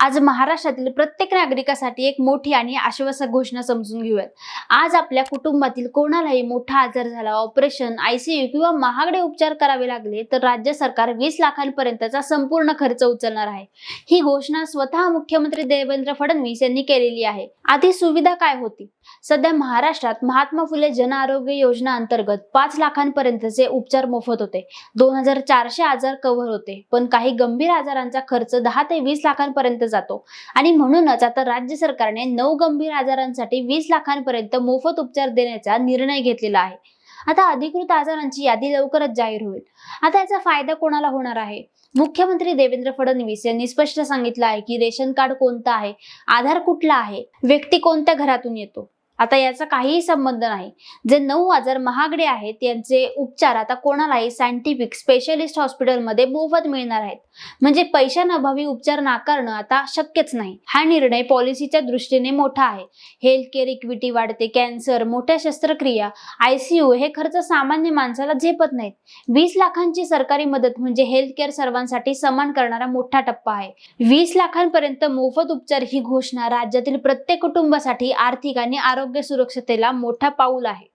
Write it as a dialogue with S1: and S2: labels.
S1: आज महाराष्ट्रातील प्रत्येक नागरिकासाठी एक मोठी आणि आश्वासक घोषणा समजून घेऊयात। आज आपल्या कुटुंबातील कोणालाही मोठा आजार झाला, ऑपरेशन, आयसीयू किंवा महागडे उपचार करावे लागले तर राज्य सरकार 20 लाखांपर्यंतचा संपूर्ण खर्च उचलणार आहे। ही घोषणा स्वतः मुख्यमंत्री देवेंद्र फडणवीस यांनी केलेली आहे। आधी सुविधा काय होती? सध्या महाराष्ट्रात महात्मा फुले जन आरोग्य योजना अंतर्गत 5 लाखांपर्यंतचे उपचार मोफत होते। 2400 आजार कव्हर होते, पण काही गंभीर आजारांचा खर्च 10 ते 20 लाखांपर्यंत जातो आणि म्हणूनच आता राज्य सरकारने 9 गंभीर आजारांसाठी 20 लाखांपर्यंत मोफत उपचार देण्याचा निर्णय घेतलेला आहे। आता अधिकृत आजारांची यादी लवकरच जाहीर होईल। आता याचा फायदा कोणाला होणार आहे? मुख्यमंत्री देवेंद्र फडणवीस यांनी स्पष्ट सांगितलं आहे की रेशन कार्ड कोणतं आहे, आधार कुठला आहे, व्यक्ती कोणत्या घरातून येतो, आता याचा काहीही संबंध नाही। जे 9 आजार महागडे आहेत त्यांचे उपचार आता कोणालाही सायंटिफिक स्पेशलिस्ट हॉस्पिटलमध्ये मोफत मिळणार आहेत। म्हणजे पैशांअभावी उपचार नाकारणं आता शक्यच नाही। हा निर्णय पॉलिसीच्या दृष्टीने मोठा आहे। हेल्थ केअर इक्विटी वाढते, कॅन्सर, मोठ्या शस्त्रक्रिया, आयसीयू हे खर्च सामान्य माणसाला झेपत नाहीत। 20 लाखांची सरकारी मदत म्हणजे हेल्थ केअर सर्वांसाठी समान करणारा मोठा टप्पा आहे। 20 लाखांपर्यंत मोफत उपचार ही घोषणा राज्यातील प्रत्येक कुटुंबासाठी आर्थिक आणि आरोग्य सुरक्षतेला मोठा पाऊल आहे।